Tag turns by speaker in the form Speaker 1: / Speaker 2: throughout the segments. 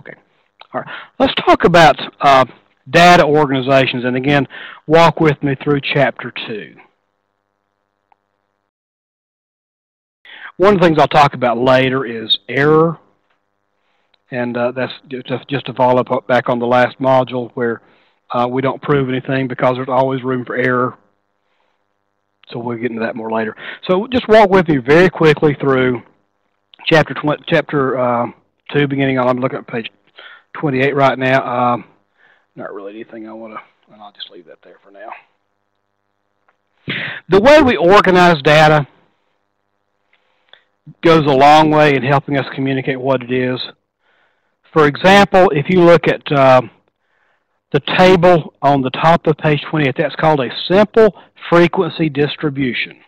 Speaker 1: Okay. All right. Let's talk about data organizations, and again, walk with me through Chapter 2. One of the things I'll talk about later is error, and that's just to follow up back on the last module where we don't prove anything because there's always room for error. So we'll get into that more later. So just walk with me very quickly through Chapter 2, beginning on, I'm looking at page 28 right now. Not really anything I want to, and I'll just leave that there for now. The way we organize data goes a long way in helping us communicate what it is. For example, if you look at the table on the top of page 28, that's called a simple frequency distribution.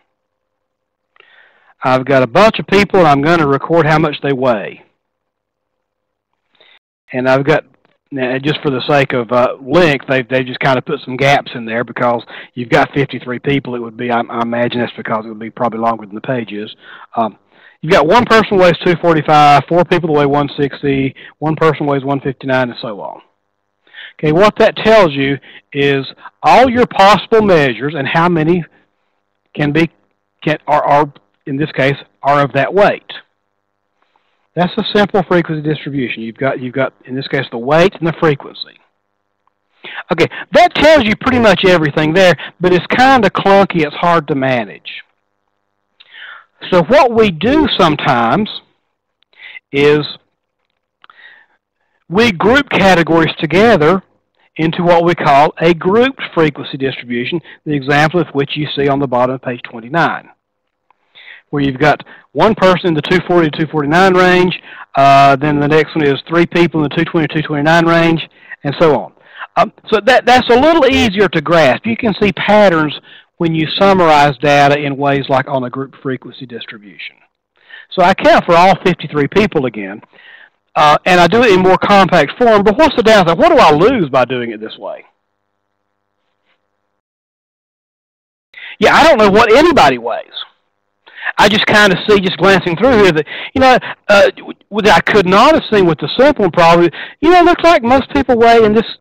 Speaker 1: I've got a bunch of people, and I'm going to record how much they weigh. And I've got, now, just for the sake of length, they just kind of put some gaps in there because you've got 53 people. It would be, I imagine that's because it would be probably longer than the page is. You've got one person weighs 245, 4 people weigh 160, one person weighs 159, and so on. Okay, what that tells you is all your possible measures and how many are in this case, are of that weight. That's a simple frequency distribution. You've got in this case the weight and the frequency. Okay, that tells you pretty much everything there, but it's kind of clunky. It's hard to manage. So what we do sometimes is we group categories together into what we call a grouped frequency distribution, the example of which you see on the bottom of page 29. Where you've got one person in the 240 to 249 range, then the next one is 3 people in the 220 to 229 range, and so on. So that's a little easier to grasp. You can see patterns when you summarize data in ways like on a group frequency distribution. So I count for all 53 people again, and I do it in more compact form, but what's the downside? What do I lose by doing it this way? Yeah, I don't know what anybody weighs. I just kind of see, just glancing through here, that, you know, I could not have seen with the simple probably, you know, it looks like most people weigh in this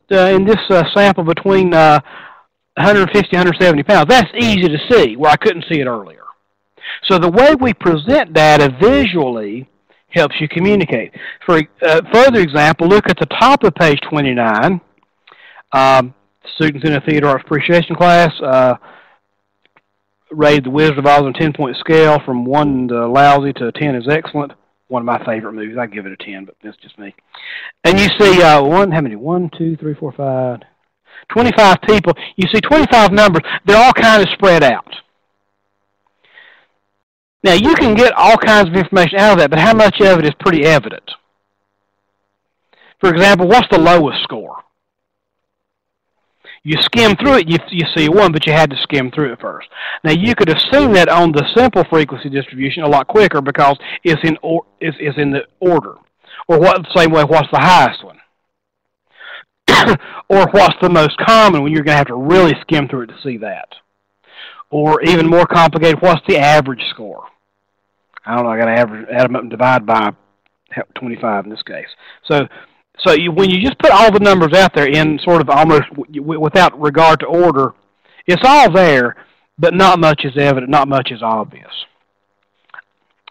Speaker 1: sample between 150, 170 pounds. That's easy to see, where I couldn't see it earlier. So the way we present data visually helps you communicate. For further example, look at the top of page 29. Students in a theater arts appreciation class rated The Wizard of Oz on a 10-point scale from 1 to lousy to 10 is excellent. One of my favorite movies. I give it a 10, but that's just me. And you see how many? 1, 2, 3, 4, 5, 25 people. You see 25 numbers. They're all kind of spread out. Now, you can get all kinds of information out of that, but how much of it is pretty evident? For example, what's the lowest score? You skim through it, you see 1, but you had to skim through it first. Now, you could have seen that on the simple frequency distribution a lot quicker because it's in the order. Or same way, what's the highest one? Or what's the most common when you're going to have to really skim through it to see that? Or even more complicated, what's the average score? I don't know, I got to add them up and divide by 25 in this case. So when you just put all the numbers out there in sort of almost without regard to order, it's all there, but not much is evident, not much is obvious.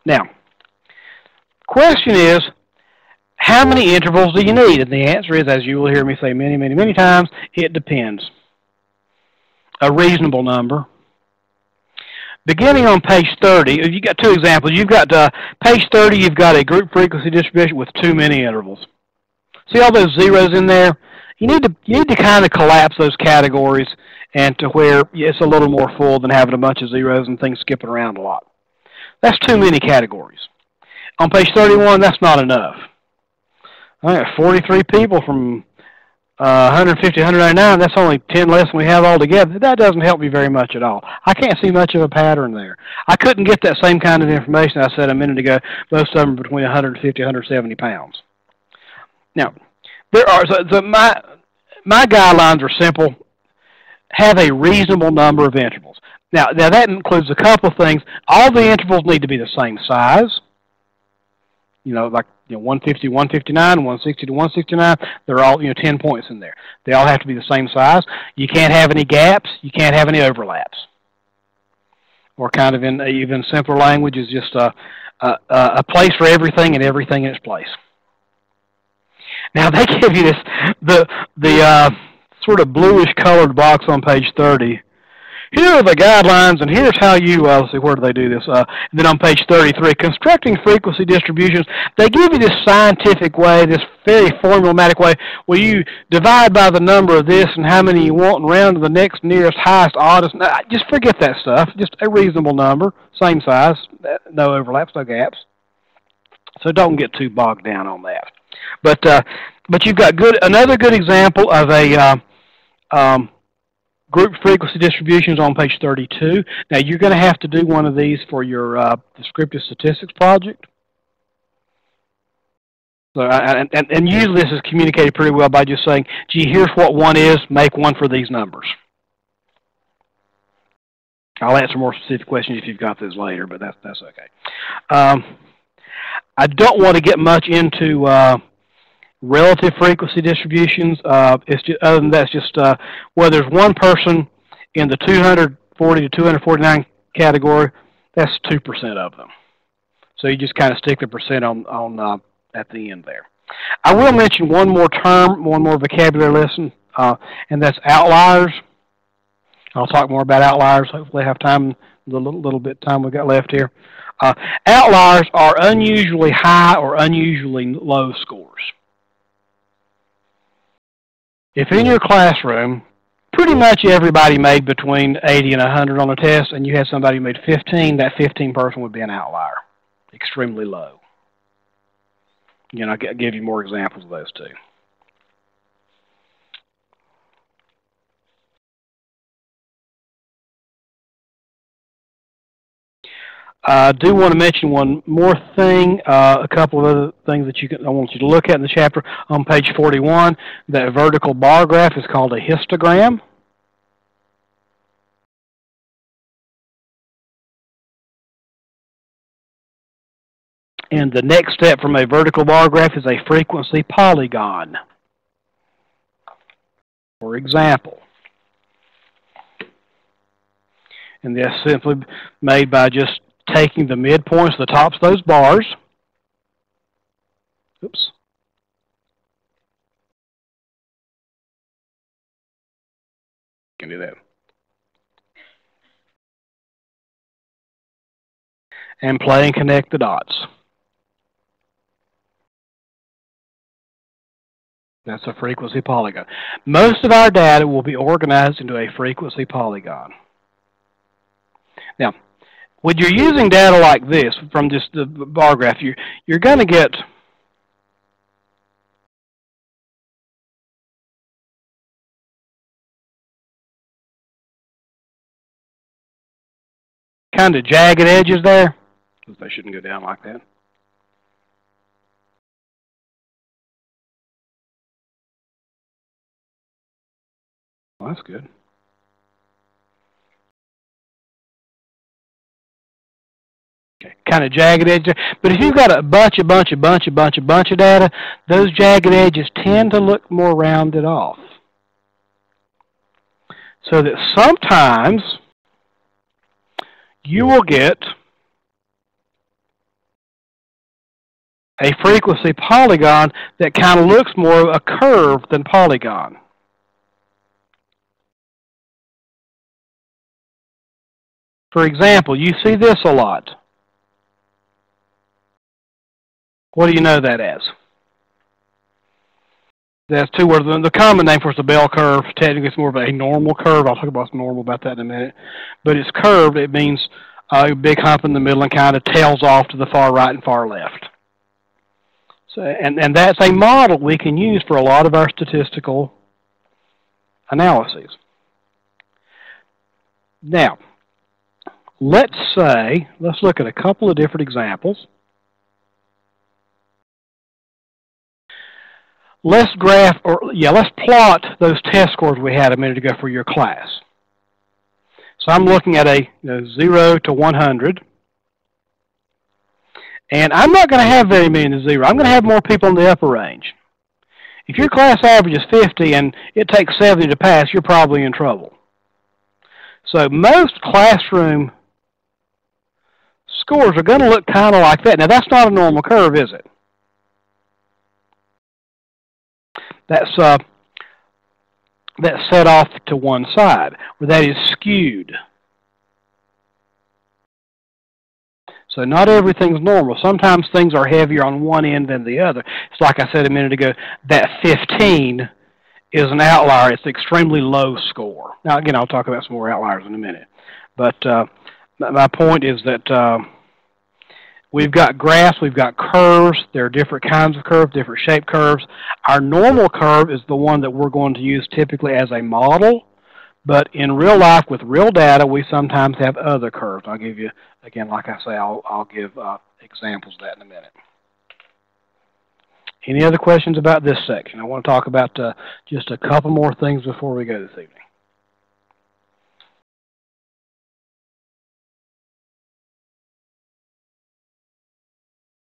Speaker 1: Now, question is, how many intervals do you need? And the answer is, as you will hear me say many, many, many times, it depends. A reasonable number. Beginning on page 30, you've got 2 examples. You've got page 30, you've got a group frequency distribution with too many intervals. See all those zeros in there? You need to kind of collapse those categories and to where it's a little more full than having a bunch of zeros and things skipping around a lot. That's too many categories. On page 31, that's not enough. I got 43 people from 150 to 199. That's only 10 less than we have altogether. That doesn't help me very much at all. I can't see much of a pattern there. I couldn't get that same kind of information I said a minute ago. Most of them are between 150 and 170 pounds. Now, my guidelines are simple. Have a reasonable number of intervals. Now that includes a couple of things. All the intervals need to be the same size. you know, like 150 to 159, 160 to 169. They're all 10 points in there. They all have to be the same size. You can't have any gaps. You can't have any overlaps. Or kind of in even simpler language is just a place for everything and everything in its place. Now they give you the sort of bluish colored box on page 30. Here are the guidelines, and here's how you, let's see, where do they do this? And then on page 33, constructing frequency distributions, they give you this scientific way, this very formulaic way, where you divide by the number of this and how many you want and round to the next nearest, highest, oddest. Just forget that stuff. Just a reasonable number, same size, no overlaps, no gaps. So don't get too bogged down on that. But you've got another good example of a group frequency distributions on page 32. Now you're going to have to do one of these for your descriptive statistics project. So, and usually this is communicated pretty well by just saying, gee, here's what one is, make one for these numbers. I'll answer more specific questions if you've got those later, but that's okay. I don't want to get much into relative frequency distributions. It's just, other than that, it's just where there's one person in the 240 to 249 category, that's 2% of them. So you just kind of stick the percent on at the end there. I will mention one more term, one more vocabulary lesson, and that's outliers. I'll talk more about outliers. Hopefully I have time, the little bit of time we've got left here. Outliers are unusually high or unusually low scores. If in your classroom, pretty much everybody made between 80 and 100 on a test, and you had somebody who made 15, that 15 person would be an outlier, extremely low. I'll give you more examples of those too. I do want to mention one more thing, a couple of other things that I want you to look at in the chapter. On page 41, that vertical bar graph is called a histogram. And the next step from a vertical bar graph is a frequency polygon. For example, and that's simply made by just taking the midpoints, the tops of those bars. Oops. Can do that. And play and connect the dots. That's a frequency polygon. Most of our data will be organized into a frequency polygon. Now, when you're using data like this from just the bar graph, you're going to get kind of jagged edges there. They shouldn't go down like that. Well, that's good. Okay, kind of jagged edges. But if you've got a bunch of data, those jagged edges tend to look more rounded off. So that sometimes you will get a frequency polygon that kind of looks more of a curve than polygon. For example, you see this a lot. What do you know that as? That's two words. The common name for it is a bell curve. Technically, it's more of a normal curve. I'll talk about what's normal about that in a minute. But it's curved. It means a big hump in the middle and kind of tails off to the far right and far left. So, and that's a model we can use for a lot of our statistical analyses. Now, let's look at a couple of different examples. Let's plot those test scores we had a minute ago for your class. So I'm looking at a 0 to 100. And I'm not going to have very many in the zero. I'm going to have more people in the upper range. If your class average is 50 and it takes 70 to pass, you're probably in trouble. So most classroom scores are going to look kind of like that. Now, that's not a normal curve, is it? That's set off to one side, where that is skewed. So not everything's normal. Sometimes things are heavier on one end than the other. It's like I said a minute ago, that 15 is an outlier. It's an extremely low score. Now, again, I'll talk about some more outliers in a minute. But my point is that we've got graphs, we've got curves. There are different kinds of curves, different shaped curves. Our normal curve is the one that we're going to use typically as a model. But in real life, with real data, we sometimes have other curves. I'll give you, again, like I say, I'll give examples of that in a minute. Any other questions about this section? I want to talk about just a couple more things before we go this evening.